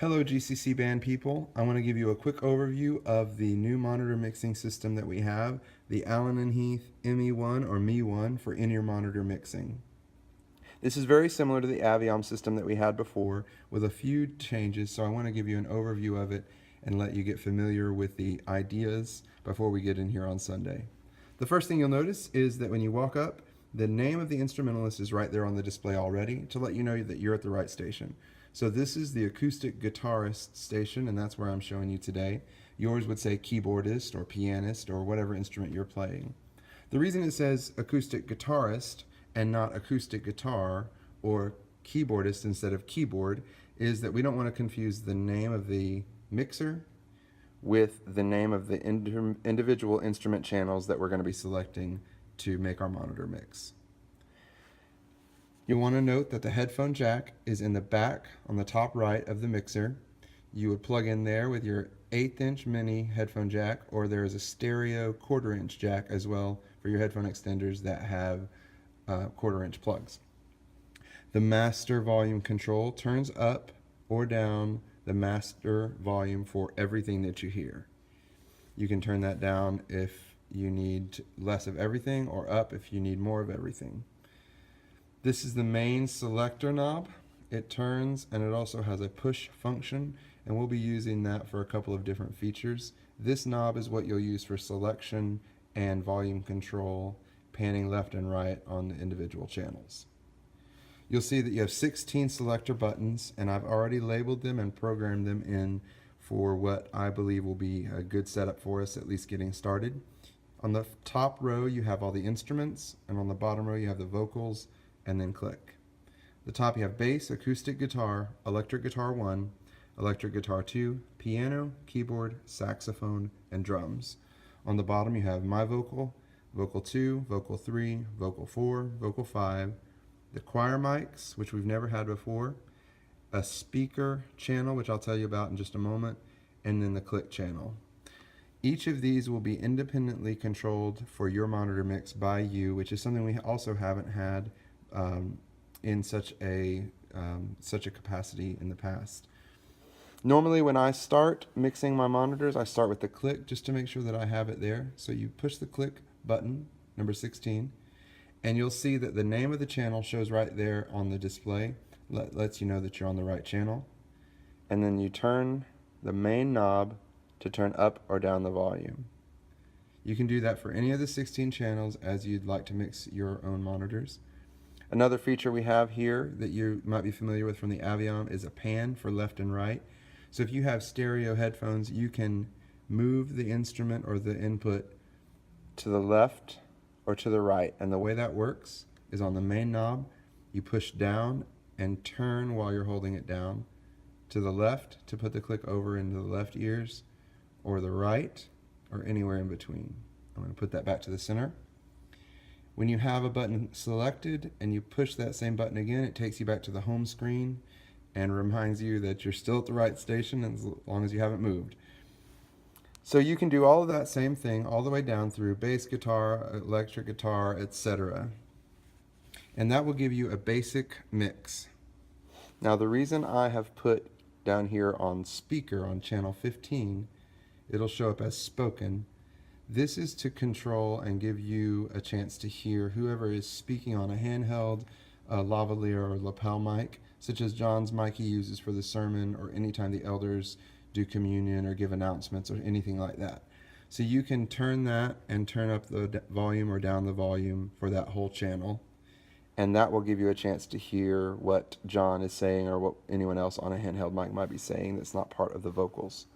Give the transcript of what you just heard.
Hello GCC band people. I want to give you a quick overview of the new monitor mixing system that we have, the Allen & Heath ME1 or Me1 for in-ear monitor mixing. This is very similar to the Aviom system that we had before with a few changes, so I want to give you an overview of it and let you get familiar with the ideas before we get in here on Sunday. The first thing you'll notice is that when you walk up, the name of the instrumentalist is right there on the display already to let you know that you're at the right station. So this is the acoustic guitarist station, and that's where I'm showing you today. Yours would say keyboardist or pianist or whatever instrument you're playing. The reason it says acoustic guitarist and not acoustic guitar or keyboardist instead of keyboard is that we don't want to confuse the name of the mixer with the name of the individual instrument channels that we're going to be selecting to make our monitor mix. You'll want to note that the headphone jack is in the back on the top right of the mixer. You would plug in there with your 1/8 inch mini headphone jack, or there is a stereo 1/4 inch jack as well for your headphone extenders that have 1/4 inch plugs. The master volume control turns up or down the master volume for everything that you hear. You can turn that down if you need less of everything, or up if you need more of everything. This is the main selector knob. It turns, and it also has a push function, and we'll be using that for a couple of different features. This knob is what you'll use for selection and volume control, panning left and right on the individual channels. You'll see that you have 16 selector buttons, and I've already labeled them and programmed them in for what I believe will be a good setup for us, at least getting started. On the top row you have all the instruments, and on the bottom row you have the vocals, and then click. The top you have bass, acoustic guitar, electric guitar 1, electric guitar 2, piano, keyboard, saxophone, and drums. On the bottom you have my vocal, vocal 2, vocal 3, vocal 4, vocal 5, the choir mics, which we've never had before, a speaker channel, which I'll tell you about in just a moment, and then the click channel. Each of these will be independently controlled for your monitor mix by you, which is something we also haven't had in such a capacity in the past. Normally when I start mixing my monitors, I start with the click just to make sure that I have it there. So you push the click button, number 16, and you'll see that the name of the channel shows right there on the display. Lets you know that you're on the right channel. And then you turn the main knob to turn up or down the volume. You can do that for any of the 16 channels as you'd like to mix your own monitors. Another feature we have here that you might be familiar with from the Aviom is a pan for left and right. So if you have stereo headphones, you can move the instrument or the input to the left or to the right. And the way that works is on the main knob, you push down and turn while you're holding it down to the left to put the click over into the left ears, or the right, or anywhere in between. I'm going to put that back to the center. When you have a button selected and you push that same button again, it takes you back to the home screen and reminds you that you're still at the right station as long as you haven't moved. So you can do all of that same thing all the way down through bass guitar, electric guitar, etc. And that will give you a basic mix. Now the reason I have put down here on speaker on channel 15, it'll show up as spoken. This is to control and give you a chance to hear whoever is speaking on a handheld, lavalier or lapel mic, such as John's mic he uses for the sermon, or anytime the elders do communion or give announcements or anything like that. So you can turn that and turn up the volume or down the volume for that whole channel, and that will give you a chance to hear what John is saying or what anyone else on a handheld mic might be saying that's not part of the vocals.